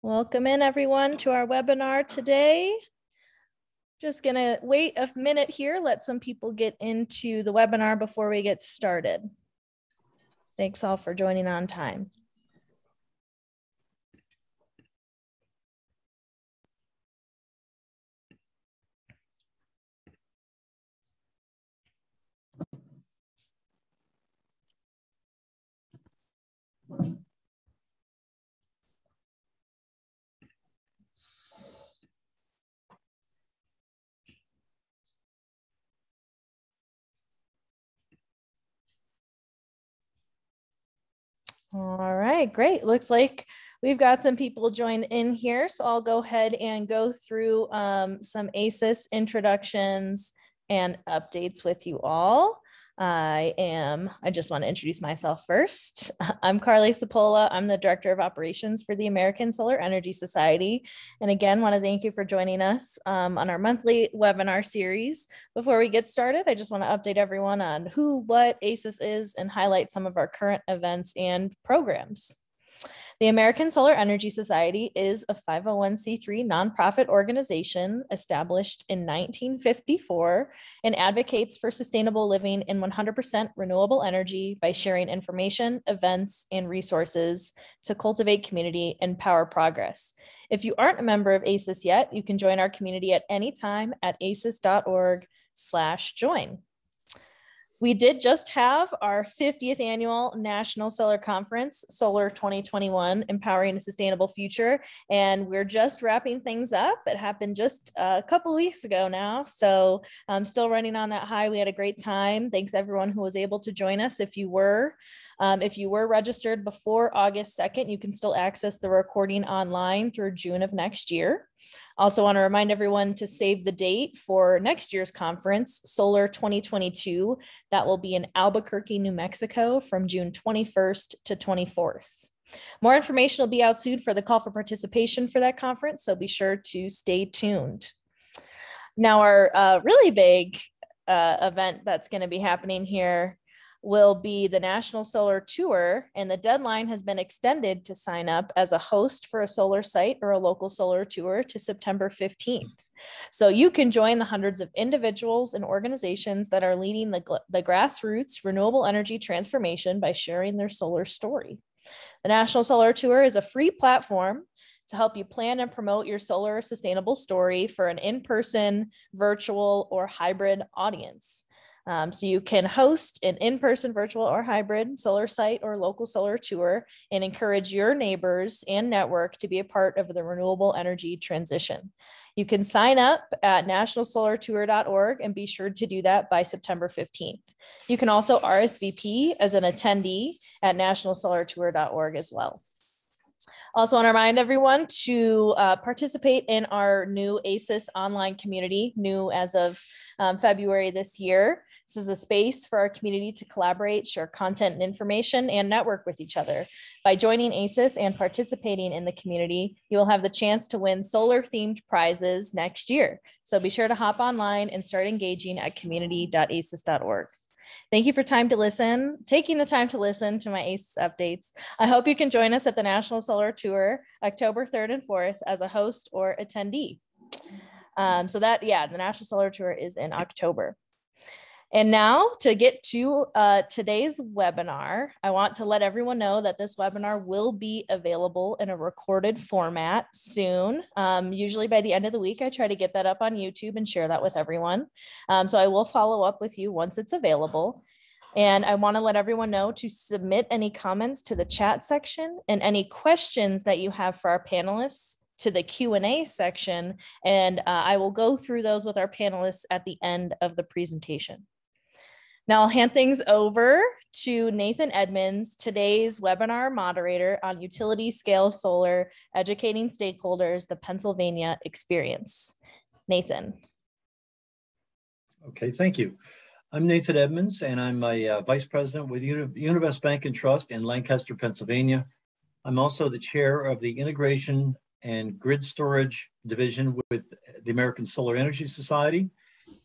Welcome in everyone to our webinar today. Just gonna wait a minute here, let some people get into the webinar before we get started. Thanks all for joining on time. All right, great. Looks like we've got some people joined in here. So I'll go ahead and go through some ASES introductions and updates with you all. I just want to introduce myself first. I'm Carly Sapola. I'm the Director of Operations for the American Solar Energy Society. And again, want to thank you for joining us on our monthly webinar series. Before we get started, I just want to update everyone on who, what ASES is and highlight some of our current events and programs. The American Solar Energy Society is a 501c3 nonprofit organization established in 1954 and advocates for sustainable living in 100% renewable energy by sharing information, events, and resources to cultivate community and power progress. If you aren't a member of ASES yet, you can join our community at any time at ases.org/join. We did just have our 50th annual National Solar Conference, Solar 2021, Empowering a Sustainable Future, and we're just wrapping things up. It happened just a couple weeks ago now, so I'm still running on that high. We had a great time. Thanks everyone who was able to join us. If you were registered before August 2nd, you can still access the recording online through June of next year. Also want to remind everyone to save the date for next year's conference, Solar 2022. That will be in Albuquerque, New Mexico from June 21st to 24th. More information will be out soon for the call for participation for that conference, so be sure to stay tuned. Now our really big event that's going to be happening here will be the National Solar Tour, and the deadline has been extended to sign up as a host for a solar site or a local solar tour to September 15th. So you can join the hundreds of individuals and organizations that are leading the grassroots renewable energy transformation by sharing their solar story. The National Solar Tour is a free platform to help you plan and promote your solar sustainable story for an in-person, virtual, or hybrid audience. So you can host an in-person, virtual, or hybrid solar site or local solar tour and encourage your neighbors and network to be a part of the renewable energy transition. You can sign up at nationalsolartour.org and be sure to do that by September 15th. You can also RSVP as an attendee at nationalsolartour.org as well. Also want to remind everyone to participate in our new ASES online community, new as of February this year. This is a space for our community to collaborate, share content and information, and network with each other. By joining ASES and participating in the community, you will have the chance to win solar-themed prizes next year. So be sure to hop online and start engaging at community.ases.org. Thank you for taking the time to listen to my ASES updates. I hope you can join us at the National Solar Tour, October 3rd and 4th as a host or attendee. The National Solar Tour is in October. And now to get to today's webinar, I want to let everyone know that this webinar will be available in a recorded format soon. Usually by the end of the week, I try to get that up on YouTube and share that with everyone. So I will follow up with you once it's available. And I want to let everyone know to submit any comments to the chat section and any questions that you have for our panelists to the Q&A section. And I will go through those with our panelists at the end of the presentation. Now I'll hand things over to Nathan Edmonds, today's webinar moderator on utility scale solar, educating stakeholders, the Pennsylvania experience. Nathan. Okay, thank you. I'm Nathan Edmonds, and I'm a vice president with Univest Bank and Trust in Lancaster, Pennsylvania. I'm also the chair of the Integration and Grid Storage Division with the American Solar Energy Society.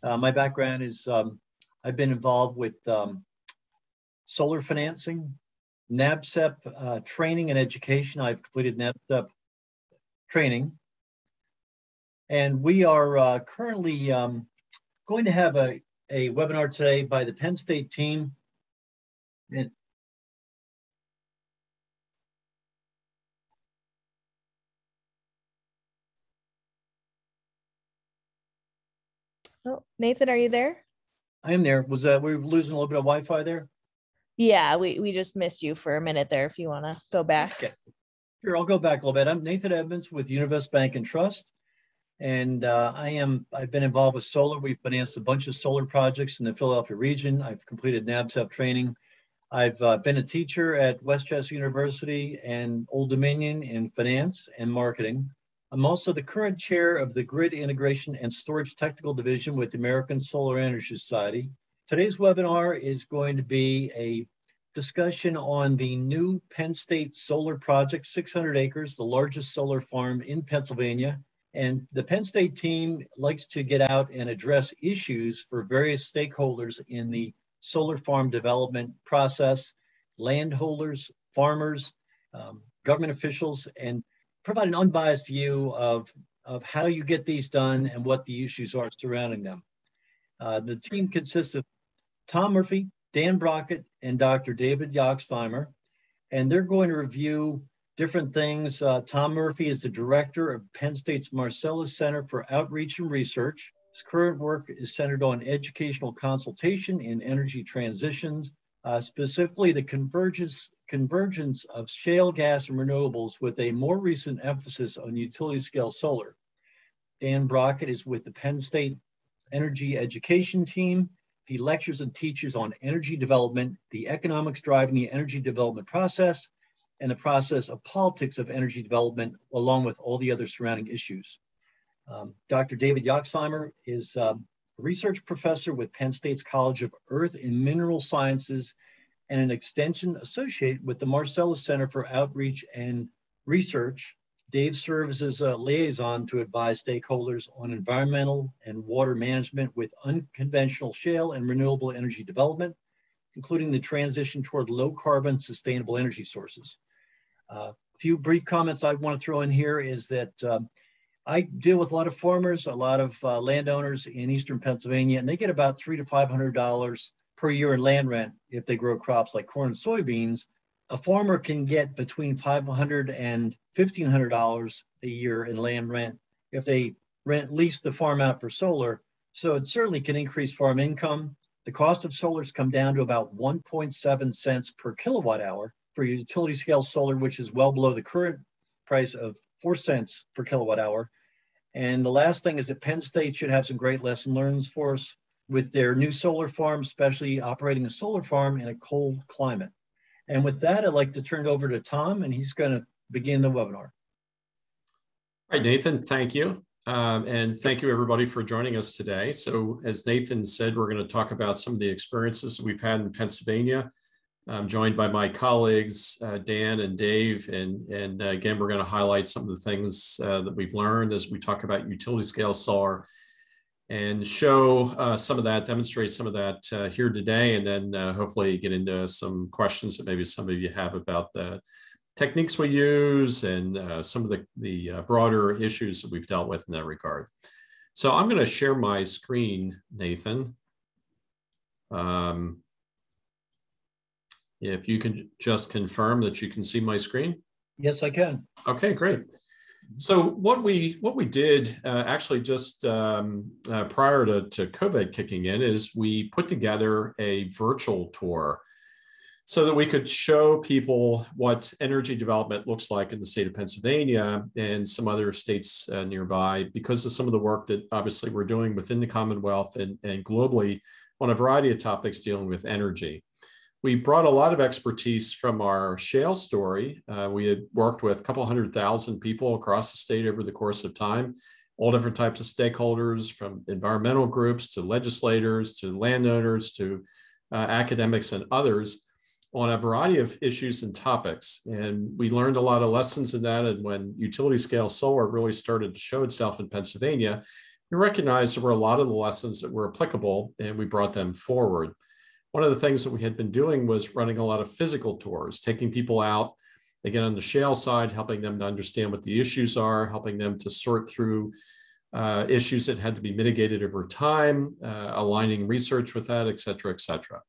My background is I've been involved with solar financing, NABCEP training and education. I've completed NABCEP training. And we are currently going to have a webinar today by the Penn State team. And Oh, Nathan, are you there? I am there. Was we were losing a little bit of Wi-Fi there? Yeah, we just missed you for a minute there if you want to go back. Okay. Sure, I'll go back a little bit. I'm Nathan Edmonds with Univest Bank and Trust. And I've been involved with solar. We've financed a bunch of solar projects in the Philadelphia region. I've completed NABCEP training. I've been a teacher at Westchester University and Old Dominion in finance and marketing. I'm also the current chair of the Grid Integration and Storage Technical Division with the American Solar Energy Society. Today's webinar is going to be a discussion on the new Penn State Solar Project, 600 acres, the largest solar farm in Pennsylvania. And the Penn State team likes to get out and address issues for various stakeholders in the solar farm development process, landholders, farmers, government officials, and provide an unbiased view of how you get these done and what the issues are surrounding them. The team consists of Tom Murphy, Dan Brockett, and Dr. David Yoxtheimer, and they're going to review different things. Tom Murphy is the director of Penn State's Marcellus Center for Outreach and Research. His current work is centered on educational consultation in energy transitions, specifically the convergence of shale gas and renewables with a more recent emphasis on utility scale solar. Dan Brockett is with the Penn State Energy Education Team. He lectures and teaches on energy development, the economics driving the energy development process, and the process of politics of energy development, along with all the other surrounding issues. Dr. David Yoxtheimer is a research professor with Penn State's College of Earth and Mineral Sciences and an extension associate with the Marcellus Center for Outreach and Research. Dave serves as a liaison to advise stakeholders on environmental and water management with unconventional shale and renewable energy development, including the transition toward low carbon sustainable energy sources. A few brief comments I want to throw in here is that I deal with a lot of farmers, a lot of landowners in Eastern Pennsylvania, and they get about $300 to $500 per year in land rent if they grow crops like corn and soybeans. A farmer can get between $500 and $1,500 a year in land rent if they lease the farm out for solar. So it certainly can increase farm income. The cost of solar has come down to about 1.7 cents per kilowatt hour for utility scale solar, which is well below the current price of 4 cents per kilowatt hour. And the last thing is that Penn State should have some great lesson learned for us with their new solar farm, especially operating a solar farm in a cold climate. And with that, I'd like to turn it over to Tom, and he's going to begin the webinar. All right, Nathan, thank you. And thank you, everybody, for joining us today. So as Nathan said, we're going to talk about some of the experiences we've had in Pennsylvania. I'm joined by my colleagues, Dan and Dave. And again, we're going to highlight some of the things that we've learned as we talk about utility scale solar and show some of that, demonstrate some of that here today, and then hopefully get into some questions that maybe some of you have about the techniques we use and some of the broader issues that we've dealt with in that regard. So I'm going to share my screen, Nathan. If you can just confirm that you can see my screen. Yes, I can. Okay, great. So what we did actually just prior to COVID kicking in is we put together a virtual tour so that we could show people what energy development looks like in the state of Pennsylvania and some other states nearby, because of some of the work that obviously we're doing within the Commonwealth and globally on a variety of topics dealing with energy. We brought a lot of expertise from our shale story. We had worked with a couple 100,000 people across the state over the course of time, all different types of stakeholders, from environmental groups to legislators to landowners to academics and others, on a variety of issues and topics. And we learned a lot of lessons in that. And when utility scale solar really started to show itself in Pennsylvania, we recognized there were a lot of the lessons that were applicable, and we brought them forward. One of the things that we had been doing was running a lot of physical tours, taking people out Again, on the shale side, helping them to understand what the issues are, helping them to sort through issues that had to be mitigated over time, aligning research with that, et cetera, et cetera.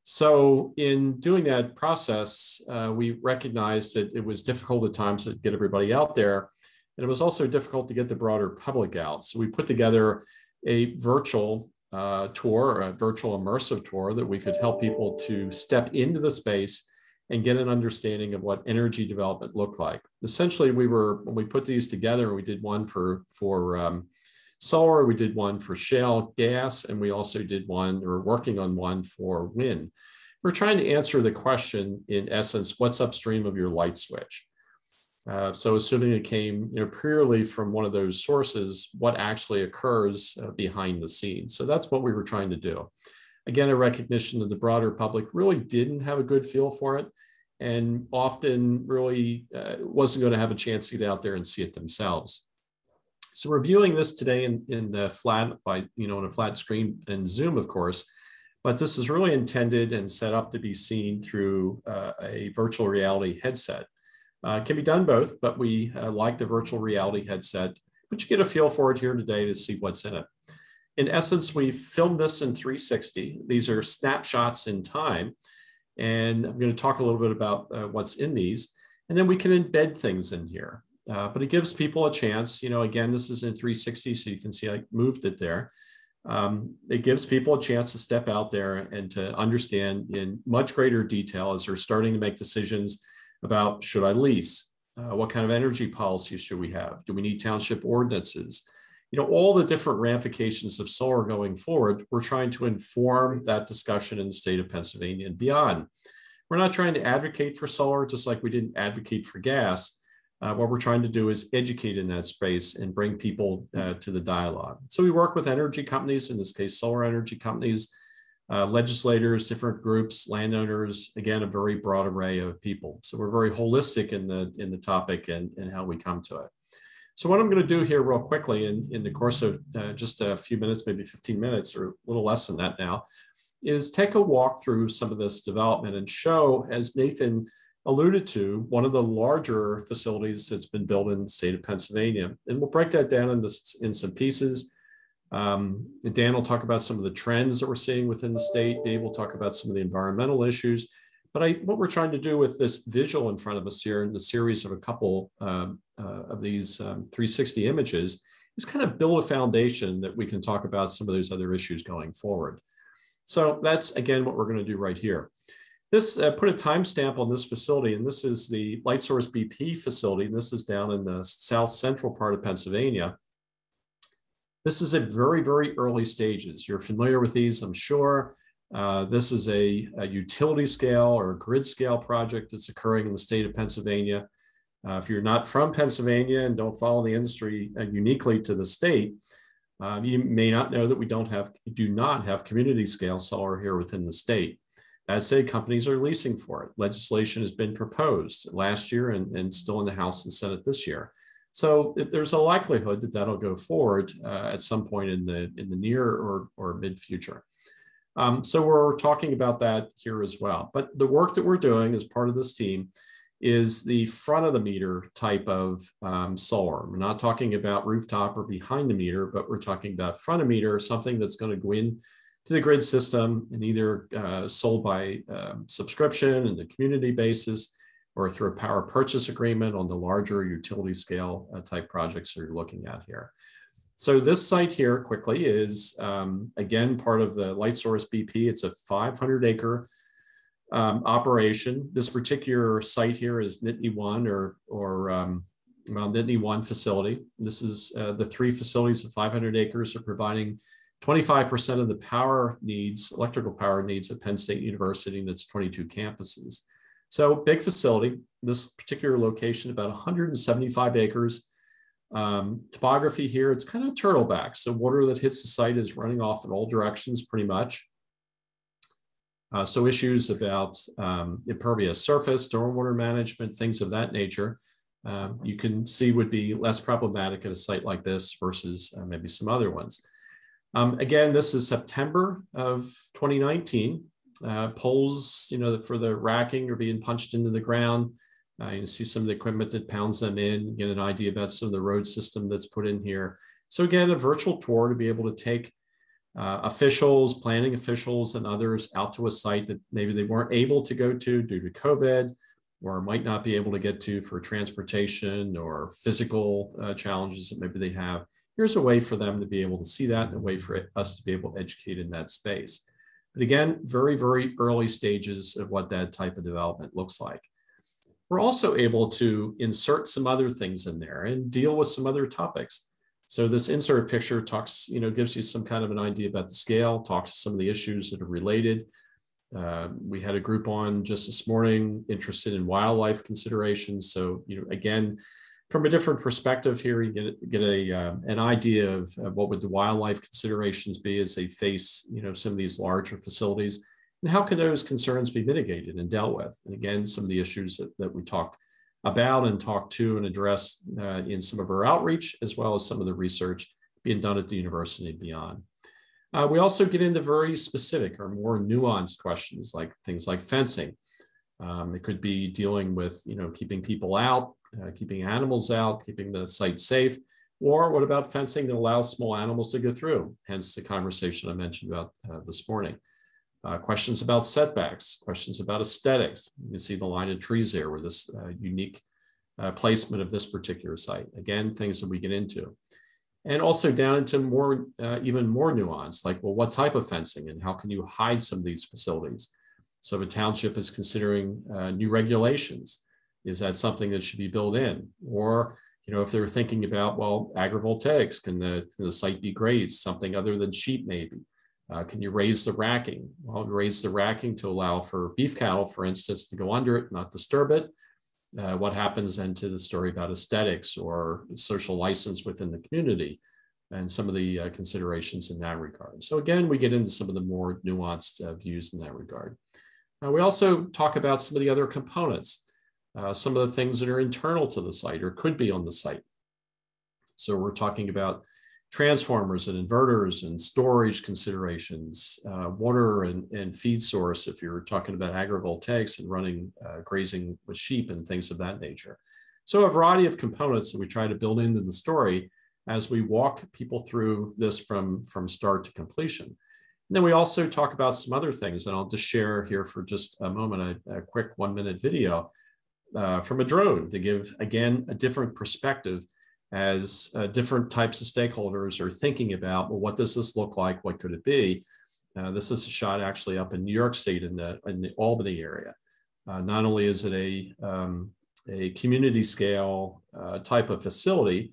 So in doing that process, we recognized that it was difficult at times to get everybody out there. And it was also difficult to get the broader public out. So we put together a virtual tour, a virtual immersive tour that we could help people to step into the space and get an understanding of what energy development looked like. Essentially, when we put these together, we did one for solar, we did one for shale gas, and we also did one, or working on one for wind. We're trying to answer the question, in essence, what's upstream of your light switch? So assuming it came purely from one of those sources, what actually occurs behind the scenes? So that's what we were trying to do. Again, a recognition that the broader public really didn't have a good feel for it, and often really wasn't going to have a chance to get out there and see it themselves. So we're viewing this today in the flat, in a flat screen in Zoom, of course, but this is really intended and set up to be seen through a virtual reality headset. It can be done both, but we like the virtual reality headset, but you get a feel for it here today to see what's in it. In essence, we filmed this in 360. These are snapshots in time, and I'm going to talk a little bit about what's in these, and then we can embed things in here. But it gives people a chance, again, this is in 360, so you can see I moved it there. It gives people a chance to step out there and to understand in much greater detail as they're starting to make decisions about, should I lease? What kind of energy policies should we have? Do we need township ordinances? All the different ramifications of solar going forward, we're trying to inform that discussion in the state of Pennsylvania and beyond. We're not trying to advocate for solar, just like we didn't advocate for gas. What we're trying to do is educate in that space and bring people to the dialogue. So we work with energy companies, in this case, solar energy companies, legislators, different groups, landowners, again, a very broad array of people. So we're very holistic in the topic and how we come to it. So what I'm going to do here real quickly in the course of just a few minutes, maybe 15 minutes or a little less than that now, is take a walk through some of this development and show, as Nathan alluded to, one of the larger facilities that's been built in the state of Pennsylvania. And we'll break that down in some pieces. Dan will talk about some of the trends that we're seeing within the state. Dave will talk about some of the environmental issues. But what we're trying to do with this visual in front of us here in the series of a couple of these 360 images is kind of build a foundation that we can talk about some of those other issues going forward. So that's, again, what we're going to do right here. This put a timestamp on this facility, and this is the Lightsource BP facility, and this is down in the south central part of Pennsylvania. This is at very, very early stages. You're familiar with these, I'm sure. This is a utility scale or a grid scale project that's occurring in the state of Pennsylvania. If you're not from Pennsylvania and don't follow the industry uniquely to the state, you may not know that we do not have community scale solar here within the state. As I say, companies are leasing for it. Legislation has been proposed last year and still in the House and Senate this year. So there's a likelihood that that'll go forward at some point in the near or mid future. So we're talking about that here as well. But the work that we're doing as part of this team is the front of the meter type of solar. We're not talking about rooftop or behind the meter, but we're talking about front of meter, something that's going to go in to the grid system and either sold by subscription and the community basis or through a power purchase agreement on the larger utility scale type projects that you're looking at here. So this site here quickly is, again, part of the Lightsource BP. It's a 500-acre operation. This particular site here is Nittany 1 or Nittany 1 facility. This is the 3 facilities of 500 acres are providing 25% of the power needs, electrical power needs at Penn State University and its 22 campuses. So big facility. This particular location, about 175 acres. Topography here, it's kind of turtleback. So water that hits the site is running off in all directions pretty much. So issues about impervious surface, stormwater management, things of that nature, you can see would be less problematic at a site like this versus maybe some other ones. Again, this is September of 2019. Poles, for the racking are being punched into the ground. You can see some of the equipment that pounds them in, get an idea about some of the road system that's put in here. So again, a virtual tour to be able to take officials, planning officials, and others out to a site that maybe they weren't able to go to due to COVID, or might not be able to get to for transportation or physical challenges that maybe they have. Here's a way for them to be able to see that, and a way for us to be able to educate in that space. But again, very, very early stages of what that type of development looks like. We're also able to insert some other things in there and deal with some other topics. So this insert picture talks, gives you some kind of an idea about the scale, talks to some of the issues that are related. We had a group on just this morning interested in wildlife considerations. So, again, from a different perspective here, you get an idea of what would the wildlife considerations be as they face, some of these larger facilities, and how can those concerns be mitigated and dealt with? And again, some of the issues that we talk about and talk to and address in some of our outreach, as well as some of the research being done at the university and beyond. We also get into very specific or more nuanced questions, like things like fencing. It could be dealing with, keeping people out, keeping animals out, keeping the site safe, or what about fencing that allows small animals to go through? Hence the conversation I mentioned about this morning. Questions about setbacks, questions about aesthetics. You can see the line of trees there with this unique placement of this particular site. Again, things that we get into. And also down into more, even more nuance, like, well, what type of fencing and how can you hide some of these facilities? So if a township is considering new regulations, is that something that should be built in? Or, if they're thinking about, well, agrivoltaics, can the site be grazed? Something other than sheep maybe. Can you raise the racking? Well, raise the racking to allow for beef cattle, for instance, to go under it, not disturb it. What happens then to the story about aesthetics or social license within the community, and some of the considerations in that regard. So again, we get into some of the more nuanced views in that regard. We also talk about some of the other components, some of the things that are internal to the site or could be on the site. So we're talking about transformers and inverters and storage considerations, water and feed source, if you're talking about agrivoltaics and running grazing with sheep and things of that nature. So a variety of components that we try to build into the story as we walk people through this from start to completion. And then we also talk about some other things, and I'll just share here for just a moment a quick 1-minute video from a drone to give, again, a different perspective as different types of stakeholders are thinking about, well, what does this look like? What could it be? This is a shot actually up in New York State in the Albany area. Not only is it a community scale type of facility,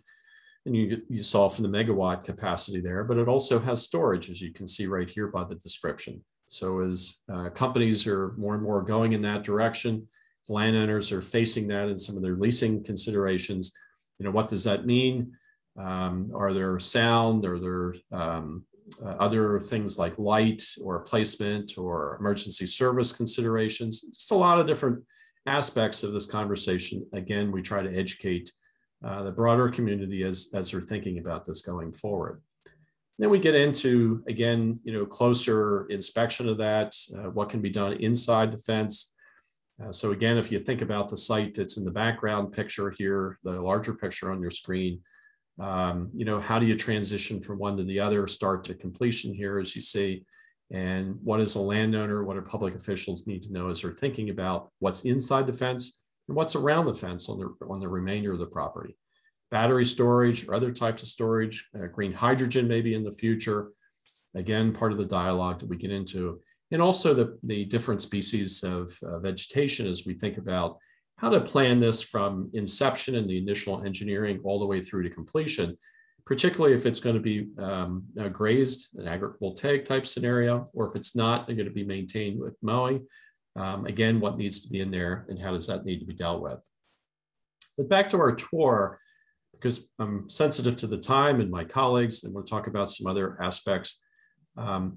and you saw from the megawatt capacity there, but it also has storage, as you can see right here by the description. So as companies are more and more going in that direction, landowners are facing that in some of their leasing considerations. What does that mean? Are there sound? Are there other things like light or placement or emergency service considerations? Just a lot of different aspects of this conversation. Again, we try to educate the broader community as they're thinking about this going forward. Then we get into, again, closer inspection of that, what can be done inside the fence. So again, if you think about the site that's in the background picture here, the larger picture on your screen, how do you transition from one to the other, start to completion here, as you see, and what is a landowner, what do public officials need to know as they're thinking about what's inside the fence and what's around the fence on the remainder of the property. Battery storage or other types of storage, green hydrogen maybe in the future, again, part of the dialogue that we get into. And also the different species of vegetation as we think about how to plan this from inception and the initial engineering all the way through to completion, particularly if it's going to be grazed, an agrivoltaic type scenario, or if it's not going to be maintained with mowing. Again, what needs to be in there and how does that need to be dealt with? But back to our tour, because I'm sensitive to the time and my colleagues, and we'll talk about some other aspects.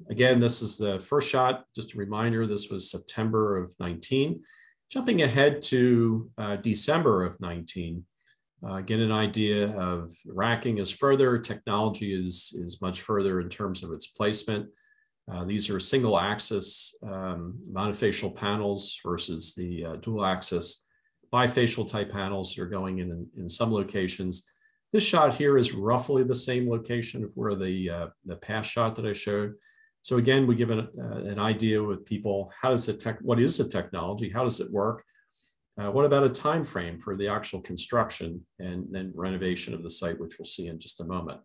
Again, this is the first shot. Just a reminder, this was September of 19. Jumping ahead to December of 19, get an idea of racking is further, technology is much further in terms of its placement. These are single axis monofacial panels versus the dual axis bifacial type panels that are going in some locations. This shot here is roughly the same location of where the past shot that I showed. So again, we give an idea with people, what is the technology? How does it work? What about a time frame for the actual construction and then renovation of the site, which we'll see in just a moment?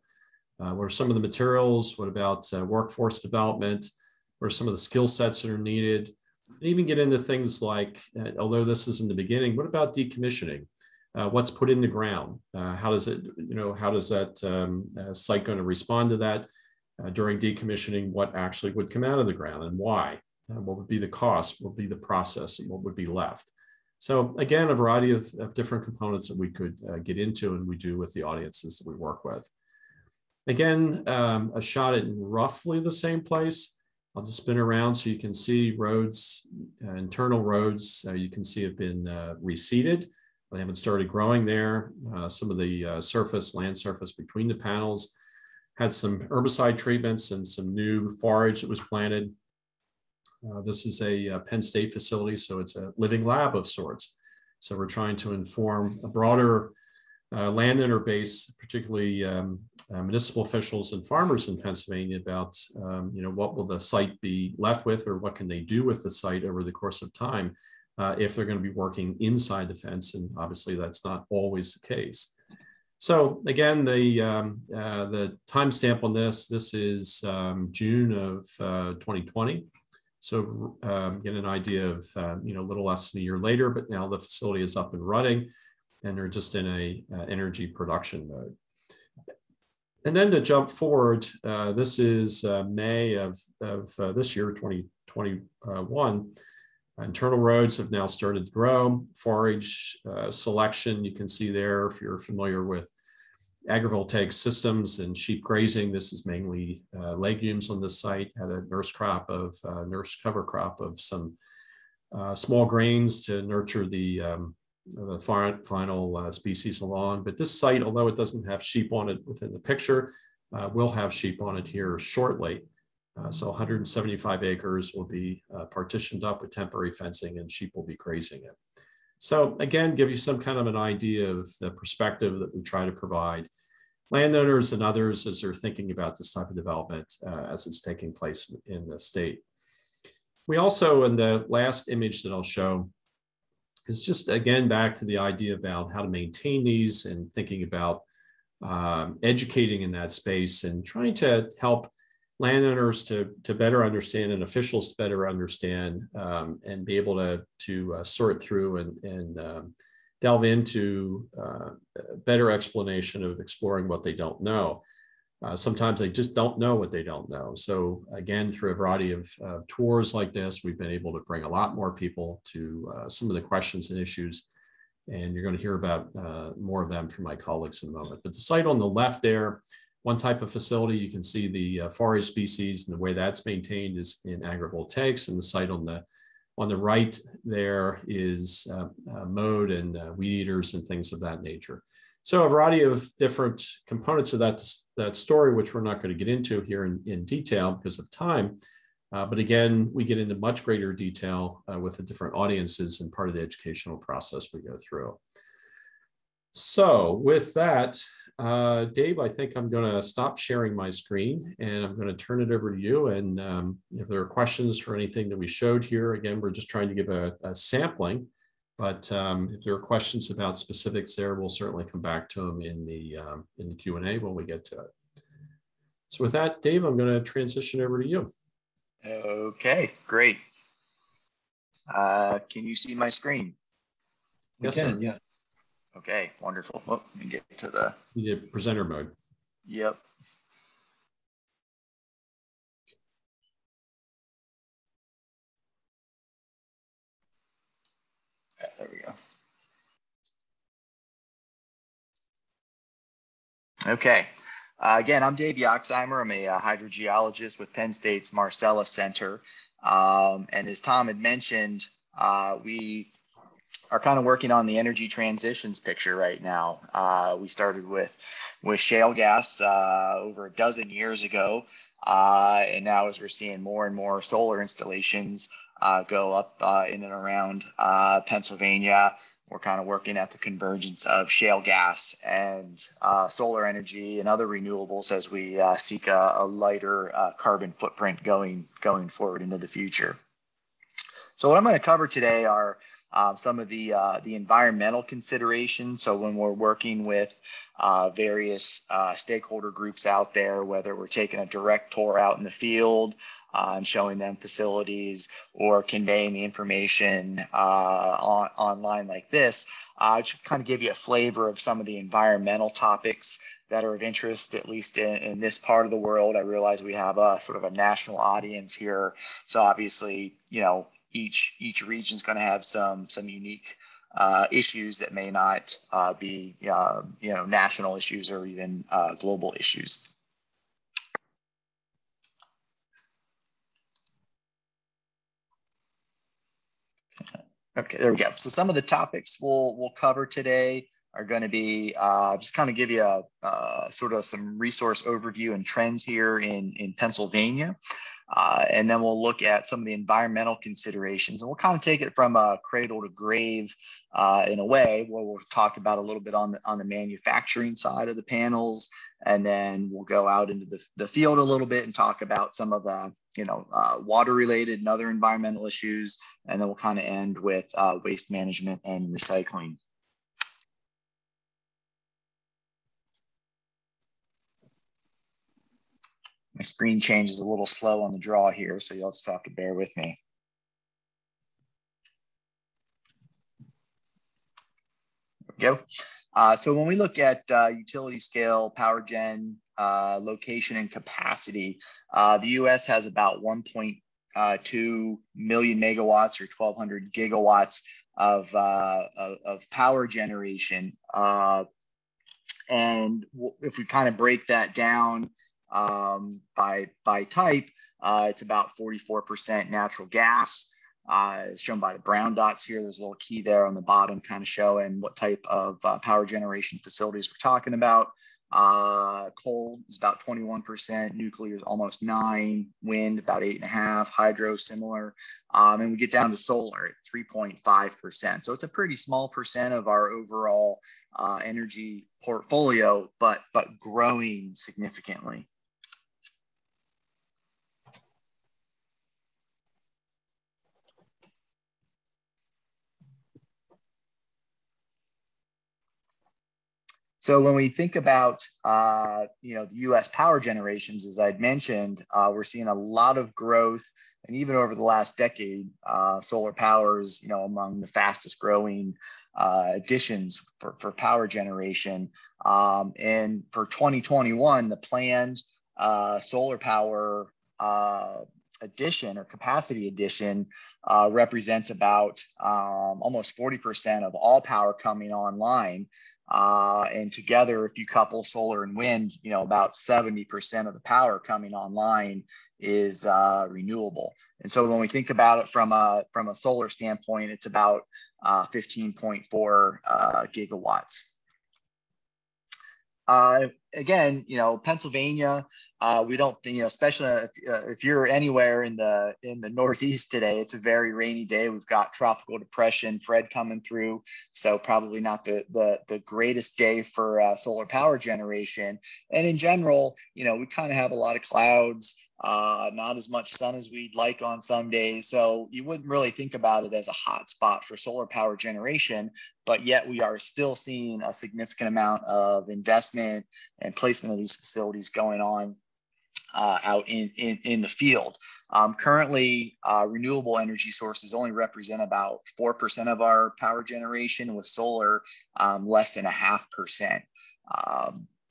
What are some of the materials? What about workforce development? What are some of the skill sets that are needed? And even get into things like, although this is in the beginning, what about decommissioning? What's put in the ground? How does that site going to respond to that during decommissioning? What actually would come out of the ground and why? What would be the cost? What would be the process? And what would be left? So again, a variety of different components that we could get into, and we do with the audiences that we work with. Again, a shot in roughly the same place. I'll just spin around so you can see roads, internal roads, you can see have been reseeded. They haven't started growing there. Some of the land surface between the panels had some herbicide treatments and some new forage that was planted. This is a Penn State facility, so it's a living lab of sorts. So we're trying to inform a broader landowner base, particularly municipal officials and farmers in Pennsylvania about, what will the site be left with, or what can they do with the site over the course of time if they're going to be working inside the fence, and obviously that's not always the case. So again, the timestamp on this is June of 2020. So get an idea of a little less than a year later, but now the facility is up and running, and they're just in a energy production mode. And then to jump forward, this is May of this year, 2021. Internal roads have now started to grow. Forage selection, you can see there, if you're familiar with agrivoltaic systems and sheep grazing, this is mainly legumes on this site. Had a nurse cover crop of some small grains to nurture the final species along. But this site, although it doesn't have sheep on it within the picture, will have sheep on it here shortly. So 175 acres will be partitioned up with temporary fencing, and sheep will be grazing it. So again, give you some kind of an idea of the perspective that we try to provide landowners and others as they're thinking about this type of development as it's taking place in the state. We also, in the last image that I'll show, is just again back to the idea about how to maintain these and thinking about educating in that space and trying to help landowners to better understand and officials to better understand and be able to sort through and delve into a better explanation of exploring what they don't know. Sometimes they just don't know what they don't know. So again, through a variety of tours like this, we've been able to bring a lot more people to some of the questions and issues, and you're going to hear about more of them from my colleagues in a moment. But the site on the left there, one type of facility, you can see the forage species and the way that's maintained is in agrivoltaics, and the site on the right there is mowed and weed eaters and things of that nature. So a variety of different components of that story, which we're not going to get into here in detail because of time. But again, we get into much greater detail with the different audiences and part of the educational process we go through. So with that, Dave, I think I'm going to stop sharing my screen and I'm going to turn it over to you. And if there are questions for anything that we showed here, again, we're just trying to give a sampling. But if there are questions about specifics there, we'll certainly come back to them in the Q&A when we get to it. So with that, Dave, I'm going to transition over to you. Okay, great. Can you see my screen? Yes, sir. Yeah. Okay, wonderful. Well, let me get to the... You did presenter mode. Yep. There we go. Okay. Again, I'm Dave Yoxtheimer. I'm a hydrogeologist with Penn State's Marcellus Center. And as Tom had mentioned, we are kind of working on the energy transitions picture right now. We started with shale gas over a dozen years ago. And now as we're seeing more and more solar installations go up in and around Pennsylvania, we're kind of working at the convergence of shale gas and solar energy and other renewables as we seek a lighter carbon footprint going forward into the future. So what I'm going to cover today are some of the environmental considerations. So when we're working with various stakeholder groups out there, whether we're taking a direct tour out in the field and showing them facilities or conveying the information online like this, just kind of give you a flavor of some of the environmental topics that are of interest, at least in this part of the world. I realize we have a sort of a national audience here. So obviously, each region is going to have some unique issues that may not be national issues or even global issues. Okay, there we go. So some of the topics we'll cover today are going to be just kind of give you a sort of some resource overview and trends here in Pennsylvania. And then we'll look at some of the environmental considerations, and we'll kind of take it from cradle to grave in a way, where we'll talk about a little bit on the manufacturing side of the panels, and then we'll go out into the field a little bit and talk about some of the water related and other environmental issues, and then we'll kind of end with waste management and recycling. My screen changes a little slow on the draw here, so you'll just have to bear with me. There we go. So when we look at utility scale power gen location and capacity, the U.S. has about 1.2 million megawatts or 1,200 gigawatts of power generation. And if we kind of break that down by type, it's about 44% natural gas. It's shown by the brown dots here. There's a little key there on the bottom kind of showing what type of power generation facilities we're talking about. Coal is about 21%, nuclear is almost 9%, wind about 8.5%, hydro similar, and we get down to solar at 3.5%. So it's a pretty small percent of our overall energy portfolio, but growing significantly. So when we think about, the U.S. power generations, as I'd mentioned, we're seeing a lot of growth, and even over the last decade, solar power is, among the fastest growing additions for power generation. And for 2021, the planned solar power addition or capacity addition represents about almost 40% of all power coming online. And together, if you couple solar and wind, about 70% of the power coming online is renewable. And so when we think about it from a solar standpoint, it's about 15.4 gigawatts. Again, Pennsylvania, we don't think, especially if you're anywhere in the Northeast today, it's a very rainy day. We've got tropical depression, Fred coming through, so probably not the greatest day for solar power generation. And in general, we kind of have a lot of clouds, not as much sun as we'd like on some days. So you wouldn't really think about it as a hot spot for solar power generation, but yet we are still seeing a significant amount of investment and placement of these facilities going on out in the field. Currently, renewable energy sources only represent about 4% of our power generation, with solar less than 0.5%.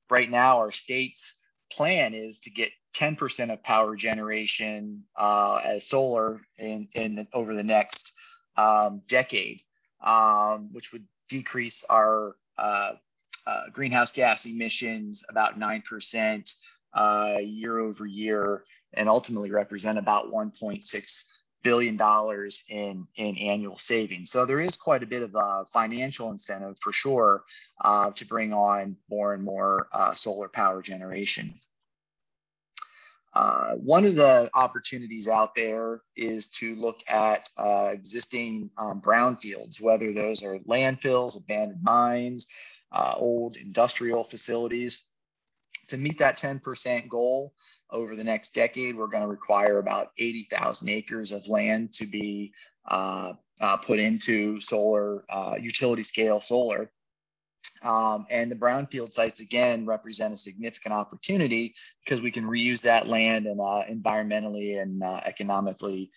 Right now, our state's plan is to get 10% of power generation as solar over the next decade, which would decrease our greenhouse gas emissions about 9% year over year, and ultimately represent about $1.6 billion in annual savings. So there is quite a bit of a financial incentive for sure to bring on more and more solar power generation. One of the opportunities out there is to look at existing brownfields, whether those are landfills, abandoned mines, old industrial facilities. To meet that 10% goal over the next decade, we're going to require about 80,000 acres of land to be put into solar, utility scale solar. And the brownfield sites, again, represent a significant opportunity because we can reuse that land in an environmentally and economically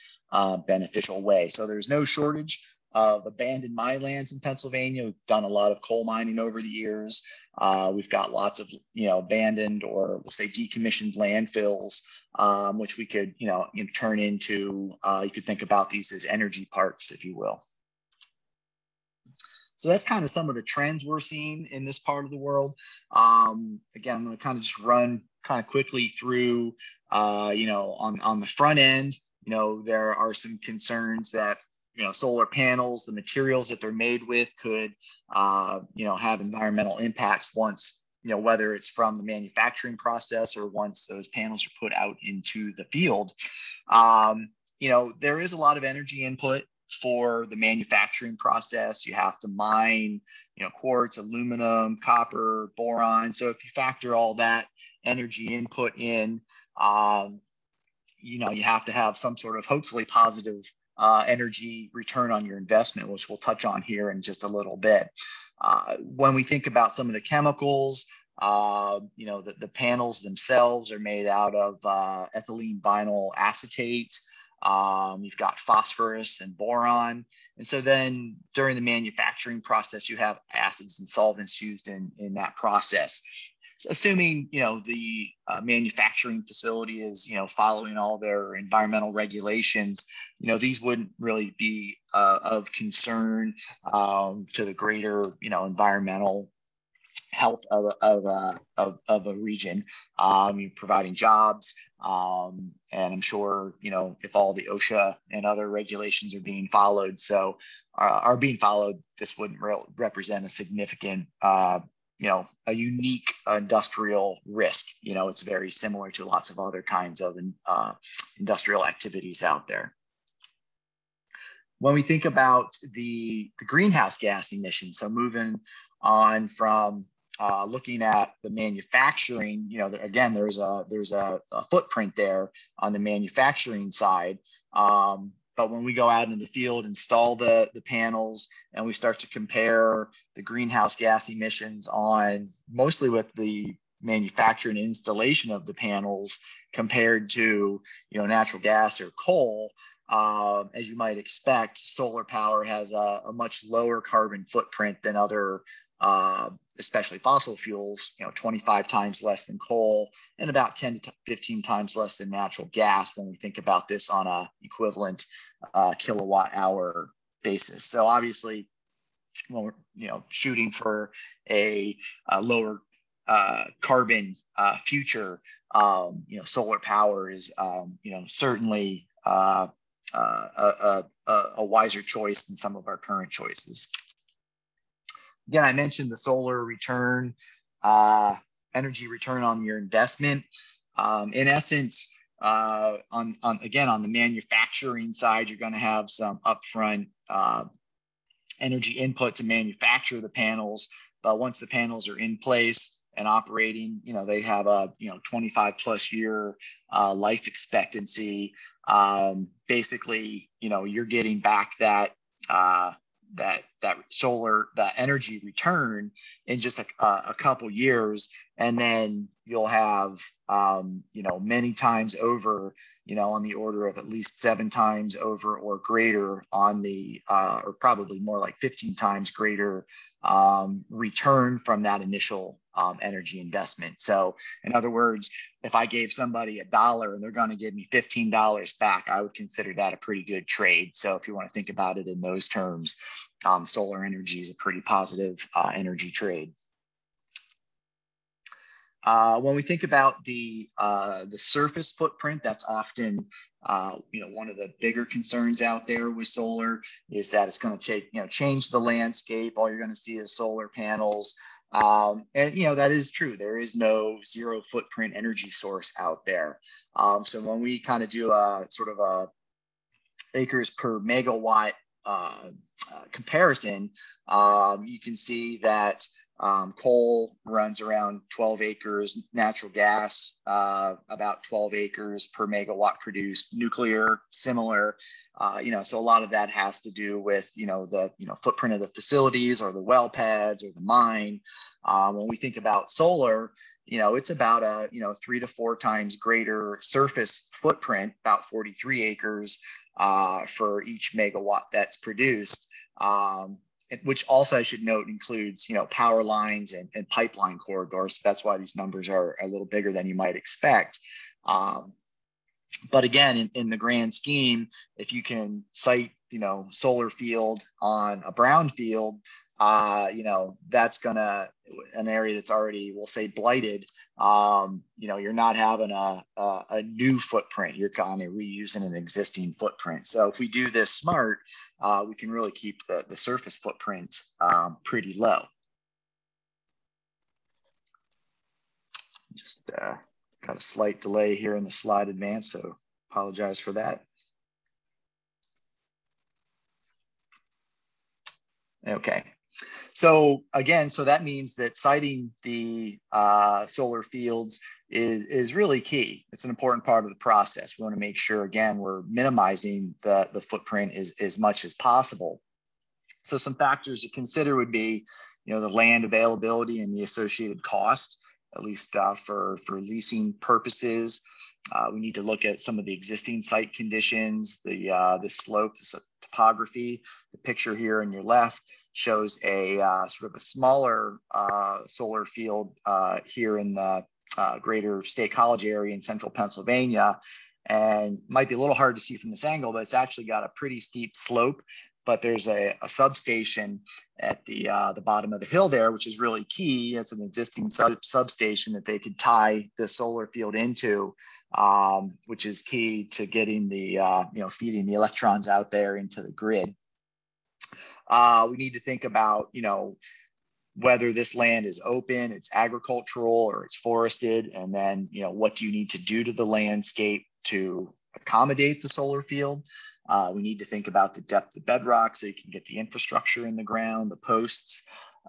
beneficial way. So there's no shortage of abandoned mine lands in Pennsylvania. We've done a lot of coal mining over the years. We've got lots of, abandoned or we'll say decommissioned landfills, which we could, turn into, you could think about these as energy parks, if you will. So that's kind of some of the trends we're seeing in this part of the world. Again, I'm going to kind of just run kind of quickly through, on the front end, there are some concerns that, solar panels, the materials that they're made with could, have environmental impacts once, whether it's from the manufacturing process or once those panels are put out into the field. There is a lot of energy input for the manufacturing process. You have to mine, quartz, aluminum, copper, boron. So if you factor all that energy input in, you have to have some sort of hopefully positive energy return on your investment, which we'll touch on here in just a little bit. When we think about some of the chemicals, the panels themselves are made out of ethylene vinyl acetate. You've got phosphorus and boron. And so then during the manufacturing process, you have acids and solvents used in that process. So assuming, the manufacturing facility is, following all their environmental regulations, these wouldn't really be of concern to the greater, environmental health of a region, providing jobs. And I'm sure, if all the OSHA and other regulations are being followed, this wouldn't represent a significant, a unique industrial risk. It's very similar to lots of other kinds of industrial activities out there. When we think about the greenhouse gas emissions, so moving on from looking at the manufacturing, again, there's a footprint there on the manufacturing side. But when we go out in the field, install the panels, and we start to compare the greenhouse gas emissions on mostly with the manufacture and installation of the panels compared to, natural gas or coal, as you might expect, solar power has a much lower carbon footprint than other, especially fossil fuels, 25 times less than coal and about 10 to 15 times less than natural gas when we think about this on a equivalent kilowatt hour basis. So obviously, when we're shooting for a lower carbon future, solar power is certainly a wiser choice than some of our current choices. Again, I mentioned the solar return, energy return on your investment. In essence, on the manufacturing side, you're going to have some upfront energy input to manufacture the panels. But once the panels are in place and operating, they have a 25 plus year life expectancy. Basically, you're getting back that energy return in just a couple years, and then you'll have many times over, on the order of at least 7 times over or greater on the or probably more like 15 times greater return from that initial energy investment. So in other words, if I gave somebody $1 and they're going to give me $15 back, I would consider that a pretty good trade. So if you want to think about it in those terms, solar energy is a pretty positive energy trade. When we think about the surface footprint, that's often one of the bigger concerns out there with solar is that it's going to change the landscape. All you're going to see is solar panels And that is true. There is no zero footprint energy source out there. So when we kind of do a sort of a acres per megawatt comparison, you can see that coal runs around 12 acres, natural gas about 12 acres per megawatt produced, nuclear similar. So a lot of that has to do with the footprint of the facilities or the well pads or the mine. When we think about solar, it's about a 3 to 4 times greater surface footprint, about 43 acres for each megawatt that's produced. Which also I should note includes, power lines and pipeline corridors. So that's why these numbers are a little bigger than you might expect. But again, in the grand scheme, if you can site, solar field on a brown field, that's gonna, an area that's already, we'll say, blighted. You're not having a new footprint. You're kind of reusing an existing footprint. So if we do this smart, we can really keep the surface footprint pretty low. Just got a slight delay here in the slide advance, so apologize for that. Okay. So again, so that means that siting the solar fields is really key. It's an important part of the process. We want to make sure, again, we're minimizing the footprint as much as possible. So some factors to consider would be, the land availability and the associated cost, at least for leasing purposes. We need to look at some of the existing site conditions, the slope, the topography. The picture here on your left shows a sort of a smaller solar field here in the greater State College area in central Pennsylvania. And might be a little hard to see from this angle, but it's actually got a pretty steep slope. But there's a substation at the bottom of the hill there, which is really key. It's an existing substation that they could tie the solar field into, which is key to getting the, feeding the electrons out there into the grid. We need to think about, whether this land is open, it's agricultural, or it's forested, and then, what do you need to do to the landscape to accommodate the solar field? We need to think about the depth of bedrock so you can get the infrastructure in the ground, the posts,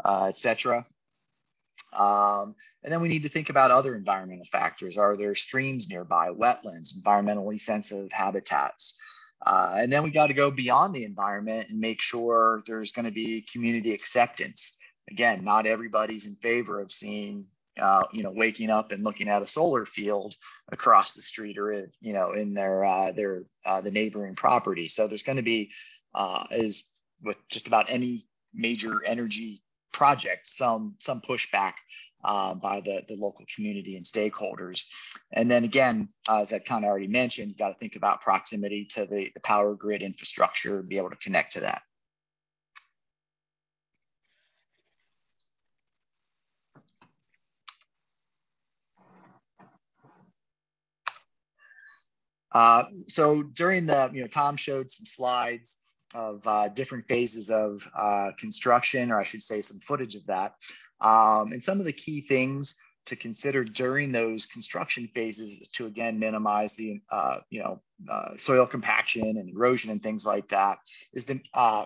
etc. And then we need to think about other environmental factors. Are there streams nearby, wetlands, environmentally sensitive habitats? And then we got to go beyond the environment and make sure there's going to be community acceptance. Again, not everybody's in favor of seeing waking up and looking at a solar field across the street or, in the neighboring property. So there's going to be, as with just about any major energy project, some pushback by the local community and stakeholders. And then again, as I kind of already mentioned, you got to think about proximity to the power grid infrastructure and be able to connect to that. So during the, Tom showed some slides of different phases of construction, or I should say some footage of that. And some of the key things to consider during those construction phases to, again, minimize the, soil compaction and erosion and things like that is to,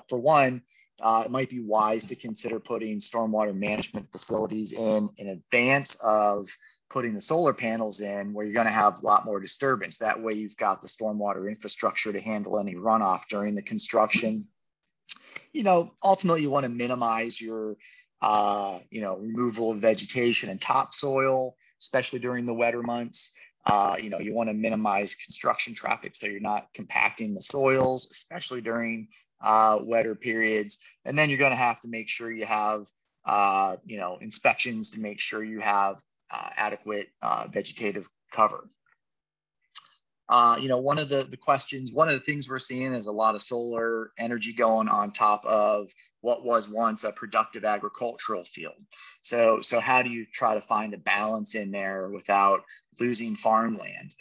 for one, it might be wise to consider putting stormwater management facilities in advance of putting the solar panels in, where you're going to have a lot more disturbance. That way you've got the stormwater infrastructure to handle any runoff during the construction. Ultimately you want to minimize your, removal of vegetation and topsoil, especially during the wetter months. You want to minimize construction traffic so you're not compacting the soils, especially during wetter periods. And then you're going to have to make sure you have, inspections to make sure you have adequate vegetative cover. One of the things we're seeing is a lot of solar energy going on top of what was once a productive agricultural field. So how do you try to find a balance in there without losing farmland?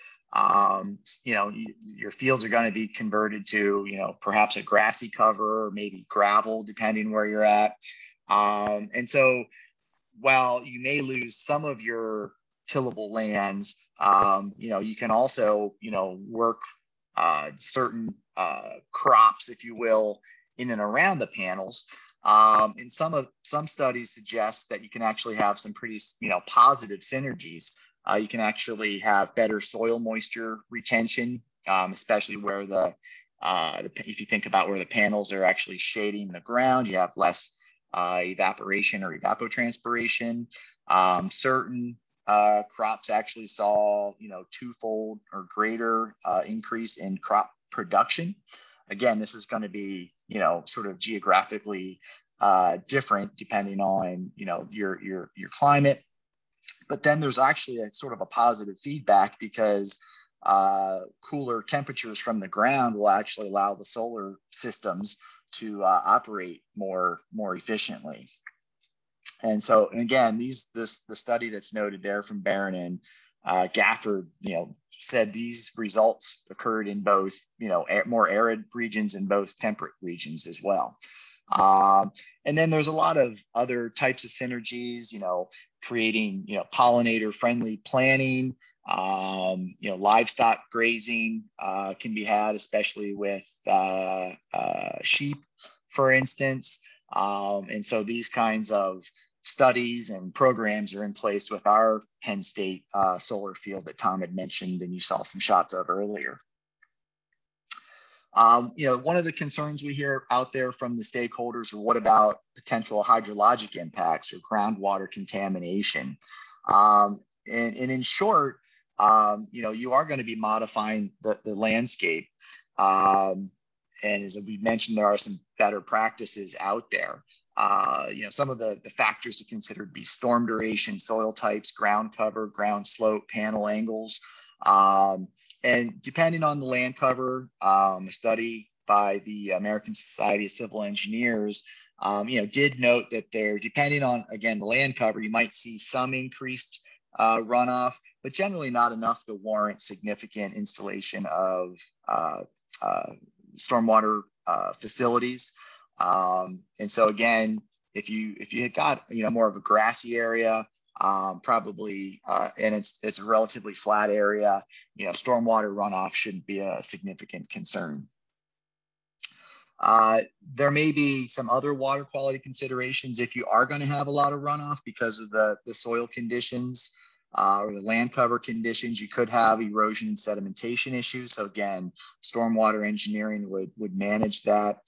Your fields are going to be converted to, perhaps a grassy cover or maybe gravel, depending where you're at. And so while you may lose some of your tillable lands, you can also, work certain crops, if you will, in and around the panels. And some studies suggest that you can actually have some pretty, positive synergies. You can actually have better soil moisture retention, especially where if you think about where the panels are actually shading the ground, you have less evaporation or evapotranspiration. Certain crops actually saw, twofold or greater increase in crop production. Again, this is going to be, sort of geographically different depending on, your climate. But then there's actually a sort of a positive feedback, because cooler temperatures from the ground will actually allow the solar systems to operate more efficiently. And so, and again, the study that's noted there from Barron and Gafford, said these results occurred in both, more arid regions and both temperate regions as well. And then there's a lot of other types of synergies, creating, pollinator-friendly planting, livestock grazing can be had, especially with sheep, for instance. And so these kinds of studies and programs are in place with our Penn State solar field that Tom had mentioned and you saw some shots of earlier. One of the concerns we hear out there from the stakeholders are, what about potential hydrologic impacts or groundwater contamination? And in short, you are going to be modifying the landscape. And as we mentioned, there are some better practices out there. Some of the factors to consider would be storm duration, soil types, ground cover, ground slope, panel angles. And depending on the land cover, a study by the American Society of Civil Engineers, did note that there, depending on, again, the land cover, you might see some increased runoff, but generally not enough to warrant significant installation of stormwater facilities. And so again, if you had got, more of a grassy area, probably, and it's a relatively flat area, stormwater runoff shouldn't be a significant concern. There may be some other water quality considerations if you are going to have a lot of runoff because of the soil conditions or the land cover conditions. You could have erosion and sedimentation issues. So again, stormwater engineering would manage that.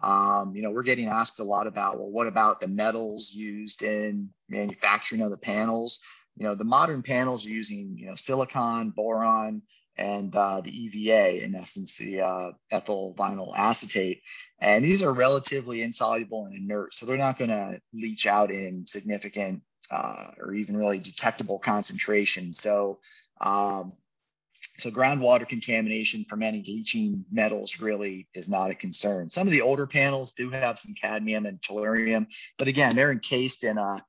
We're getting asked a lot about, well, what about the metals used in manufacturing of the panels? The modern panels are using, silicon, boron, and the EVA, in essence, the ethyl vinyl acetate. And these are relatively insoluble and inert, so they're not going to leach out in significant or even really detectable concentration. So, so groundwater contamination from any leaching metals really is not a concern. Some of the older panels do have some cadmium and tellurium, but again, they're encased in a,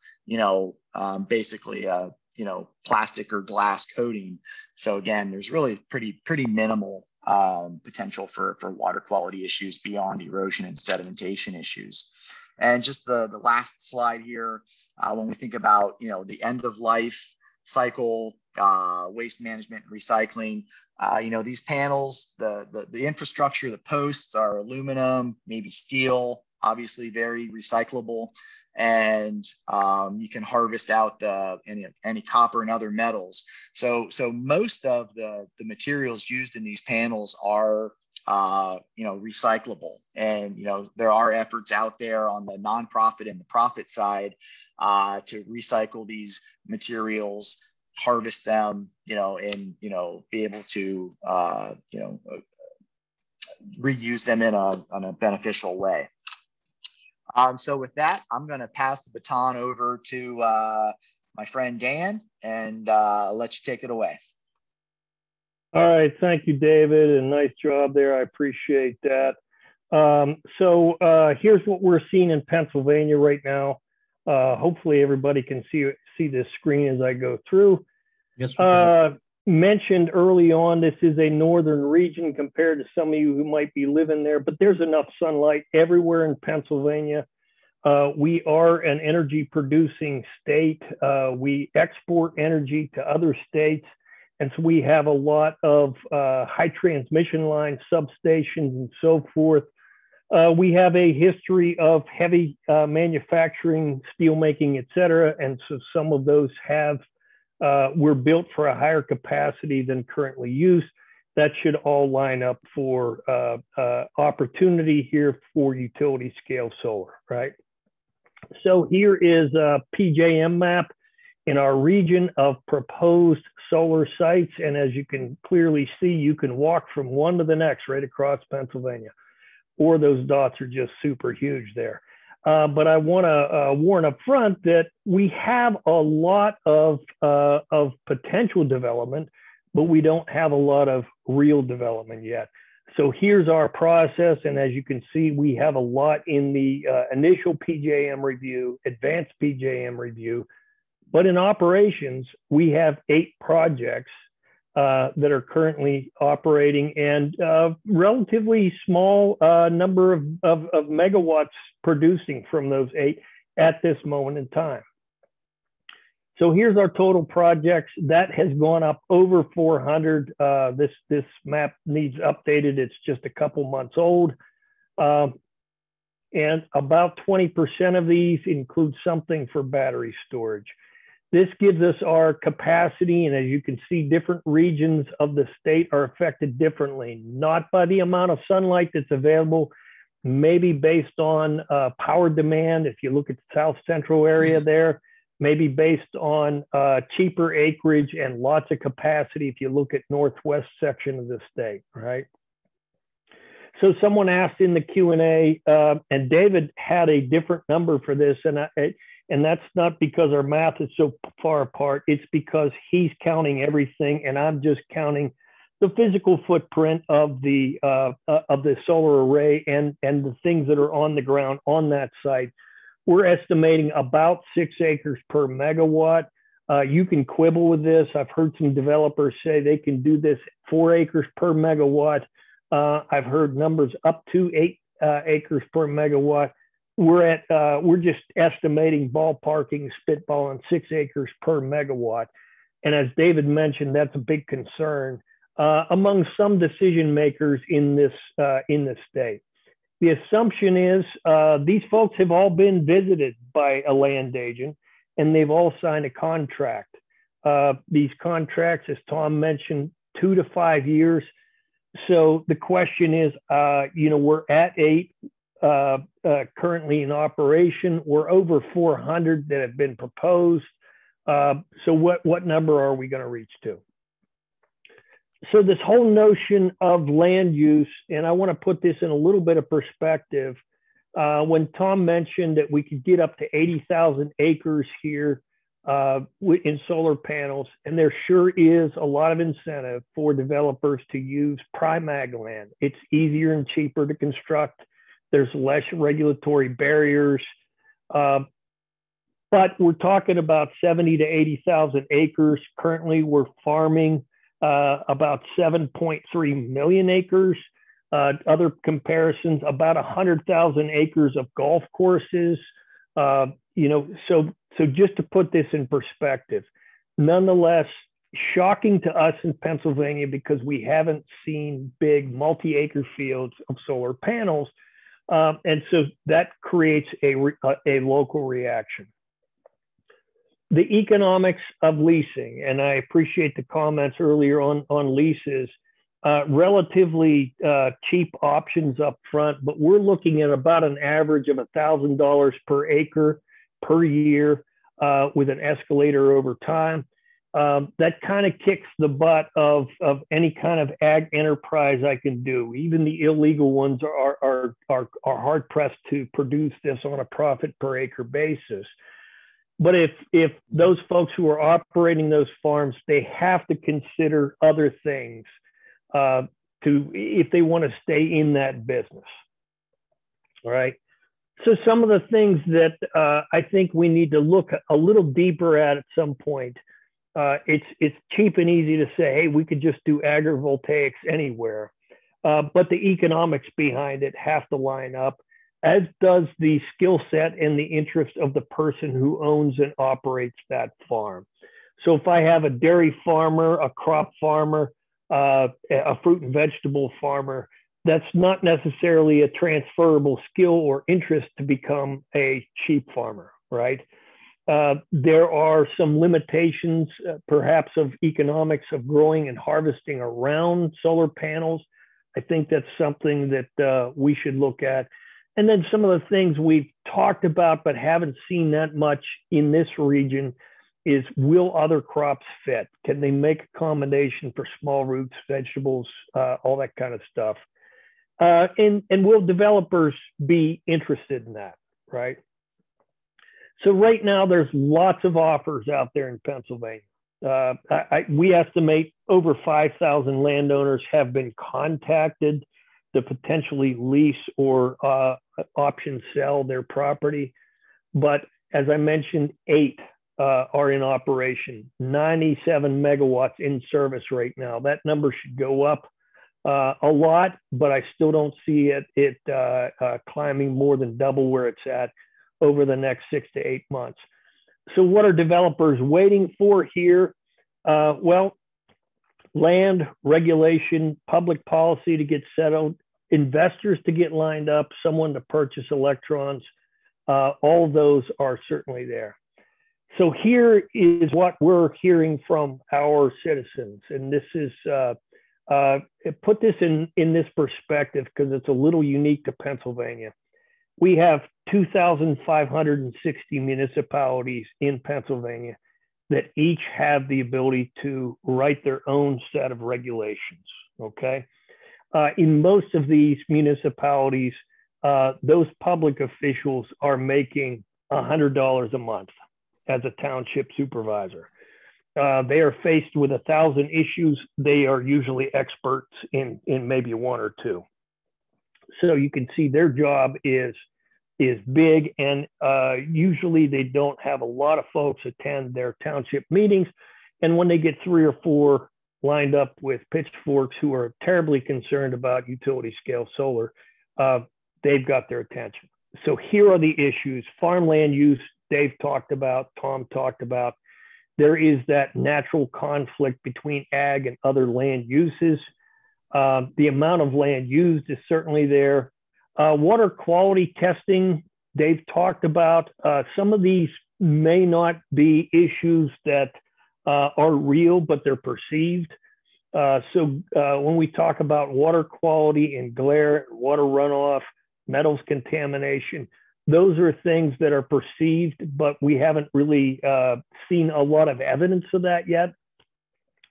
basically a, plastic or glass coating. So again, there's really pretty minimal potential for water quality issues beyond erosion and sedimentation issues. And just the last slide here, when we think about, the end of life cycle, waste management and recycling, these panels, the infrastructure, the posts are aluminum, maybe steel, obviously very recyclable. And you can harvest out any copper and other metals. So most of the materials used in these panels are recyclable. And there are efforts out there on the nonprofit and the profit side to recycle these materials, harvest them, and be able to reuse them in a beneficial way. So with that, I'm going to pass the baton over to my friend Dan, and let you take it away. All right, thank you, David, and nice job there. I appreciate that. So here's what we're seeing in Pennsylvania right now. Hopefully everybody can see this screen as I go through. Yes, mentioned early on, this is a northern region compared to some of you who might be living there, but there's enough sunlight everywhere in Pennsylvania. We are an energy producing state. We export energy to other states. And so we have a lot of high transmission lines, substations, and so forth. We have a history of heavy manufacturing, steelmaking, et cetera. And so some of those were built for a higher capacity than currently used. That should all line up for opportunity here for utility scale solar, right? So here is a PJM map in our region of proposed solar sites. And as you can clearly see, you can walk from one to the next right across Pennsylvania, or those dots are just super huge there. But I want to warn up front that we have a lot of potential development, but we don't have a lot of real development yet. So here's our process. And as you can see, we have a lot in the initial PJM review, advanced PJM review, but in operations, we have 8 projects that are currently operating, and relatively small number of megawatts producing from those 8 at this moment in time. So here's our total projects. That has gone up over 400. This map needs updated. It's just a couple months old. And about 20% of these include something for battery storage. This gives us our capacity, and as you can see, different regions of the state are affected differently, not by the amount of sunlight that's available, maybe based on power demand. If you look at the south central area there, maybe based on cheaper acreage and lots of capacity if you look at northwest section of the state, right? So someone asked in the Q&A, and David had a different number for this, and that's not because our math is so far apart. It's because he's counting everything, and I'm just counting the physical footprint of the solar array and the things that are on the ground on that site. We're estimating about 6 acres per megawatt. You can quibble with this. I've heard some developers say they can do this 4 acres per megawatt. I've heard numbers up to 8 acres per megawatt. We're just estimating, ballparking, spitballing 6 acres per megawatt. And as David mentioned, that's a big concern among some decision makers in this state. The assumption is these folks have all been visited by a land agent, and they've all signed a contract. These contracts, as Tom mentioned, 2 to 5 years. So the question is, we're at 8 currently in operation. We're over 400 that have been proposed. So what number are we going to reach to? So this whole notion of land use, and I want to put this in a little bit of perspective. When Tom mentioned that we could get up to 80,000 acres here in solar panels, and there sure is a lot of incentive for developers to use prime ag land. It's easier and cheaper to construct. There's less regulatory barriers. But we're talking about 70 to 80,000 acres. Currently, we're farming about 7.3 million acres. Other comparisons, about 100,000 acres of golf courses. So just to put this in perspective, nonetheless, shocking to us in Pennsylvania because we haven't seen big multi-acre fields of solar panels. And so that creates a local reaction. The economics of leasing, and I appreciate the comments earlier on leases, relatively cheap options up front, but we're looking at about an average of $1,000 per acre per year with an escalator over time. That kind of kicks the butt of any kind of ag enterprise I can do. Even the illegal ones are hard pressed to produce this on a profit per acre basis. But if those folks who are operating those farms, they have to consider other things if they want to stay in that business. All right. So some of the things that I think we need to look a little deeper at some point. It's cheap and easy to say, hey, we could just do agrivoltaics anywhere. But the economics behind it have to line up. as does the skill set and the interest of the person who owns and operates that farm. So if I have a dairy farmer, a crop farmer, a fruit and vegetable farmer, that's not necessarily a transferable skill or interest to become a sheep farmer, right? There are some limitations, perhaps of economics of growing and harvesting around solar panels. I think that's something that we should look at. And then some of the things we've talked about but haven't seen that much in this region is, will other crops fit? Can they make accommodation for small roots, vegetables, all that kind of stuff? And will developers be interested in that, right? So right now there's lots of offers out there in Pennsylvania. We estimate over 5,000 landowners have been contacted to potentially lease or option sell their property. But as I mentioned, 8 are in operation, 97 megawatts in service right now. That number should go up a lot, but I still don't see it climbing more than double where it's at over the next 6 to 8 months. So what are developers waiting for here? Well, land, regulation, public policy to get settled, investors to get lined up, someone to purchase electrons. All of those are certainly there. So here is what we're hearing from our citizens. And this is, put this in this perspective because it's a little unique to Pennsylvania. We have 2,560 municipalities in Pennsylvania that each have the ability to write their own set of regulations, okay? In most of these municipalities, those public officials are making $100 a month as a township supervisor. They are faced with 1,000 issues. They are usually experts in maybe 1 or 2. So you can see their job is big, and usually they don't have a lot of folks attend their township meetings. And when they get 3 or 4 lined up with pitchforks who are terribly concerned about utility scale solar, they've got their attention. So here are the issues. Farmland use, Dave talked about, Tom talked about. There is that natural conflict between ag and other land uses. The amount of land used is certainly there. Water quality testing, Dave talked about. Some of these may not be issues that are real, but they're perceived. So when we talk about water quality and glare, water runoff, metals contamination, those are things that are perceived, but we haven't really seen a lot of evidence of that yet.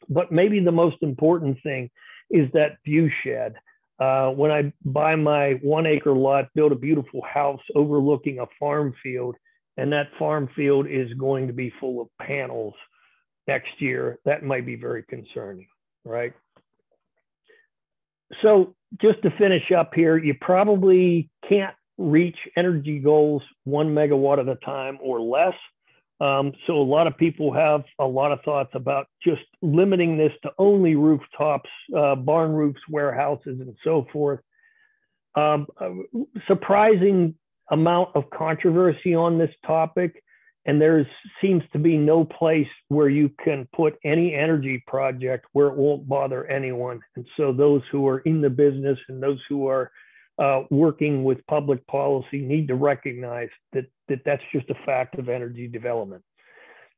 But maybe the most important thing is that view shed. When I buy my 1 acre lot, build a beautiful house overlooking a farm field, and that farm field is going to be full of panels next year, that might be very concerning, right? So just to finish up here, you probably can't reach energy goals 1 megawatt at a time or less. So a lot of people have a lot of thoughts about just limiting this to only rooftops, barn roofs, warehouses, and so forth. Surprising amount of controversy on this topic, and there seems to be no place where you can put any energy project where it won't bother anyone. And so those who are in the business and those who are working with public policy need to recognize that that's just a fact of energy development.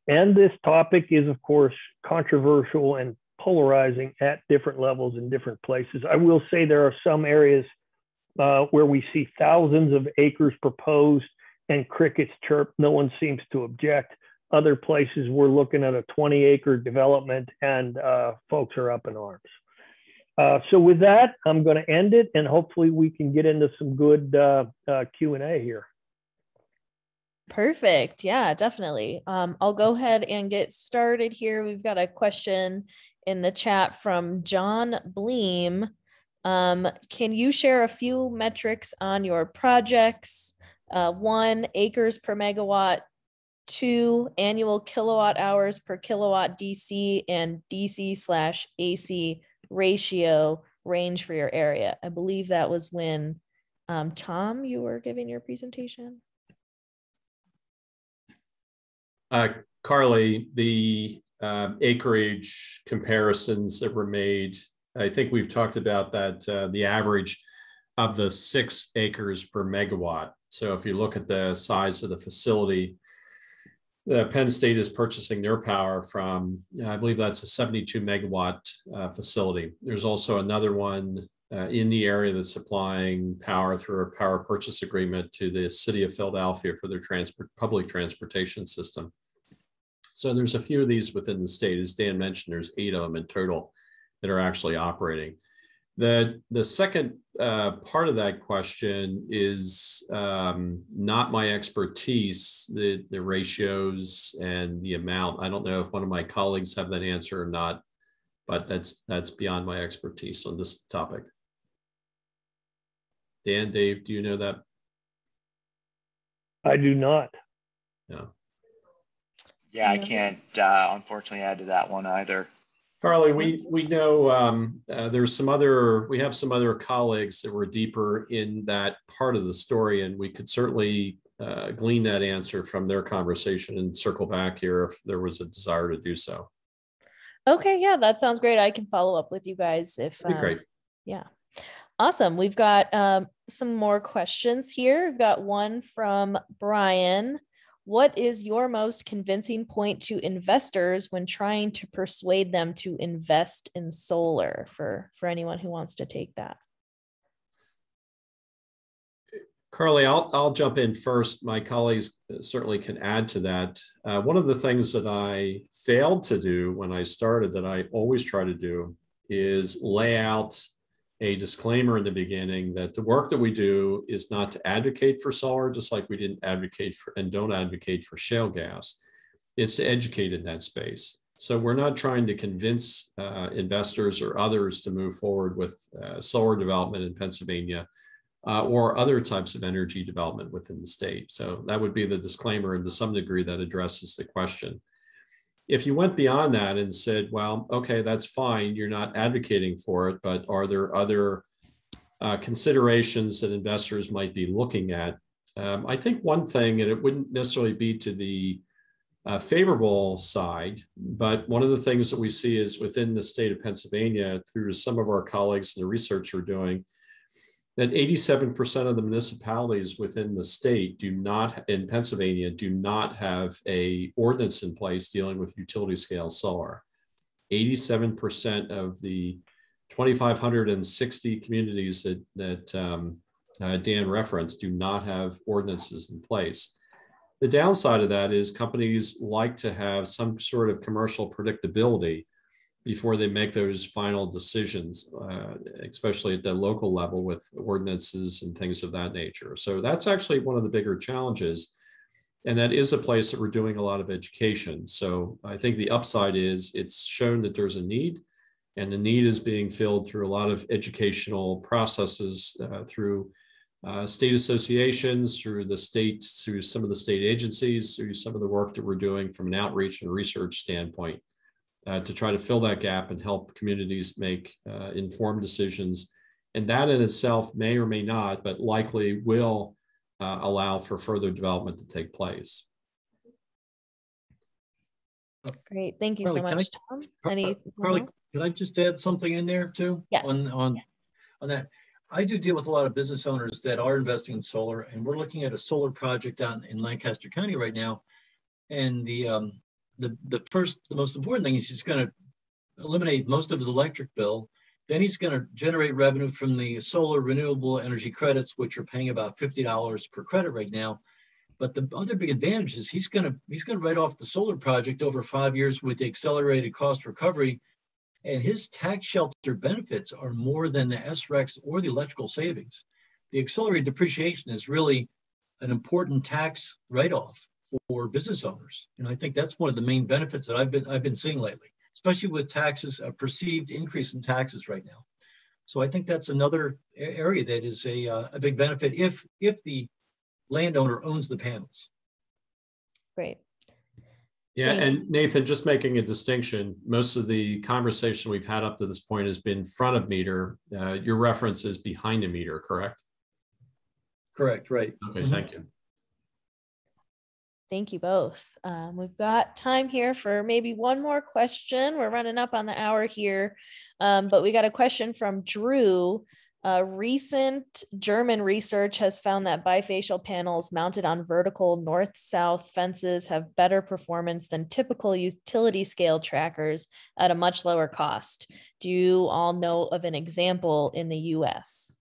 And this topic is, of course, controversial and polarizing at different levels in different places. I will say there are some areas where we see thousands of acres proposed and crickets chirp. No one seems to object. Other places we're looking at a 20-acre development and folks are up in arms. So with that, I'm going to end it, and hopefully we can get into some good Q&A here. Perfect. Yeah, definitely. I'll go ahead and get started here. We've got a question in the chat from John Bleem. Can you share a few metrics on your projects? 1, acres per megawatt, 2, annual kilowatt hours per kilowatt DC and DC/AC ratio range for your area. I believe that was when Tom, you were giving your presentation. Carly, the acreage comparisons that were made, I think we've talked about that, the average of the 6 acres per megawatt. So if you look at the size of the facility, Penn State is purchasing their power from, I believe that's a 72 megawatt facility. There's also another one in the area that's supplying power through a power purchase agreement to the city of Philadelphia for their public transportation system. So there's a few of these within the state. As Dan mentioned, there's 8 of them in total that are actually operating. The second part of that question is not my expertise, the ratios and the amount. I don't know if one of my colleagues have that answer or not, but that's beyond my expertise on this topic. Dan, Dave, do you know that? I do not. No. Yeah, I can't unfortunately add to that one either. Carly, we know there's some other, we have some other colleagues that were deeper in that part of the story, and we could certainly glean that answer from their conversation and circle back here if there was a desire to do so. Okay, yeah, that sounds great. I can follow up with you guys if That'd be great. Yeah. Awesome. We've got some more questions here. We've got one from Brian. What is your most convincing point to investors when trying to persuade them to invest in solar? For anyone who wants to take that. Carly, I'll jump in first. My colleagues certainly can add to that. One of the things that I failed to do when I started that I always try to do is lay out a disclaimer in the beginning that the work that we do is not to advocate for solar, just like we didn't advocate for and don't advocate for shale gas. It's to educate in that space. So we're not trying to convince investors or others to move forward with solar development in Pennsylvania or other types of energy development within the state. So that would be the disclaimer, and to some degree that addresses the question. If you went beyond that and said, well, okay, that's fine, you're not advocating for it, but are there other considerations that investors might be looking at? I think one thing, and it wouldn't necessarily be to the favorable side, but one of the things that we see is within the state of Pennsylvania, through some of our colleagues and the research we're doing, that 87% of the municipalities within the state in Pennsylvania do not have a ordinance in place dealing with utility scale solar. 87% of the 2,560 communities that Dan referenced do not have ordinances in place. The downside of that is companies like to have some sort of commercial predictability before they make those final decisions, especially at the local level with ordinances and things of that nature. So that's actually one of the bigger challenges. And that is a place that we're doing a lot of education. So I think the upside is it's shown that there's a need, and the need is being filled through a lot of educational processes, through state associations, through the states, through some of the state agencies, through some of the work that we're doing from an outreach and research standpoint. To try to fill that gap and help communities make informed decisions. And that in itself may or may not, but likely will allow for further development to take place. Great, thank you so much, Tom. Carly, can I just add something in there too? Yes. On that, I do deal with a lot of business owners that are investing in solar, and we're looking at a solar project in Lancaster County right now. And the most important thing is he's going to eliminate most of his electric bill. Then he's going to generate revenue from the solar renewable energy credits, which are paying about $50 per credit right now. But the other big advantage is he's going to write off the solar project over 5 years with the accelerated cost recovery, and his tax shelter benefits are more than the SRECs or the electrical savings. The accelerated depreciation is really an important tax write-off for business owners. And I think that's one of the main benefits that I've been seeing lately, especially with taxes, a perceived increase in taxes right now. So I think that's another area that is a big benefit if the landowner owns the panels. Great. Yeah, and Nathan, just making a distinction, most of the conversation we've had up to this point has been front of meter. Your reference is behind a meter, correct? Correct, right. Okay, thank you. Thank you both. We've got time here for maybe one more question. We're running up on the hour here, but we got a question from Drew. Recent German research has found that bifacial panels mounted on vertical north-south fences have better performance than typical utility scale trackers at a much lower cost. Do you all know of an example in the US?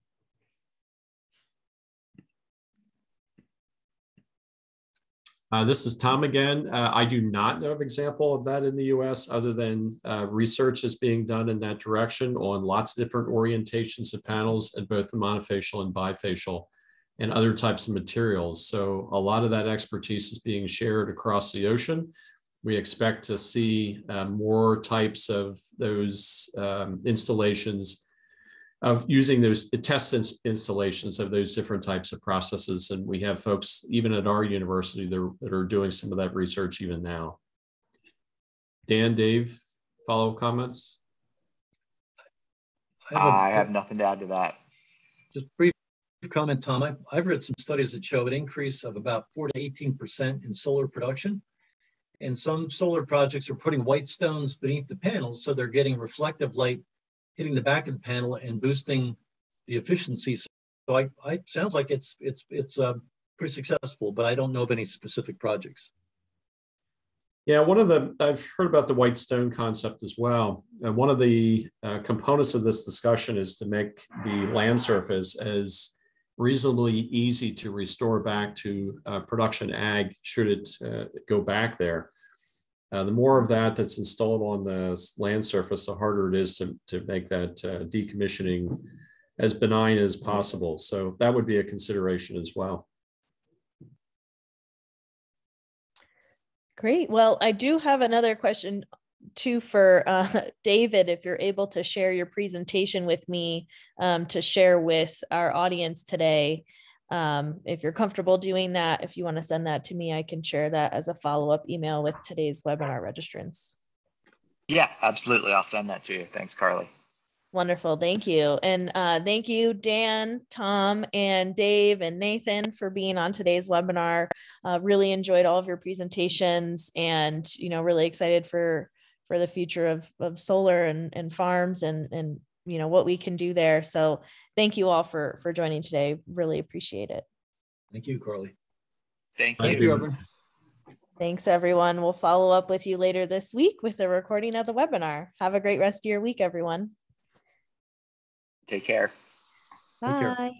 This is Tom again. I do not know of an example of that in the US other than research is being done in that direction on lots of different orientations of panels at both the monofacial and bifacial and other types of materials. So a lot of that expertise is being shared across the ocean. We expect to see more types of those installations of using those test installations of those different types of processes. And we have folks, even at our university, that are doing some of that research even now. Dan, Dave, follow-up comments? I have nothing to add to that. Just brief comment, Tom. I've read some studies that show an increase of about 4 to 18% in solar production. And some solar projects are putting white stones beneath the panels, so they're getting reflective light hitting the back of the panel and boosting the efficiency. So I sounds like it's pretty successful, but I don't know of any specific projects. Yeah, I've heard about the white stone concept as well. One of the components of this discussion is to make the land surface as reasonably easy to restore back to production ag should it go back there. The more of that's installed on the land surface, the harder it is to make that decommissioning as benign as possible. So that would be a consideration as well. Great. Well, I do have another question too for David, if you're able to share your presentation with me to share with our audience today. If you're comfortable doing that, if you want to send that to me, I can share that as a follow-up email with today's webinar registrants. Yeah, absolutely. I'll send that to you. Thanks, Carly. Wonderful. Thank you. And thank you, Dan, Tom, and Dave, and Nathan for being on today's webinar. Really enjoyed all of your presentations and, really excited for the future of solar and farms and what we can do there. So thank you all for joining today. Really appreciate it. Thank you, Carly. Thank you, everyone. Thanks, everyone. We'll follow up with you later this week with a recording of the webinar. Have a great rest of your week, everyone. Take care. Bye. Take care.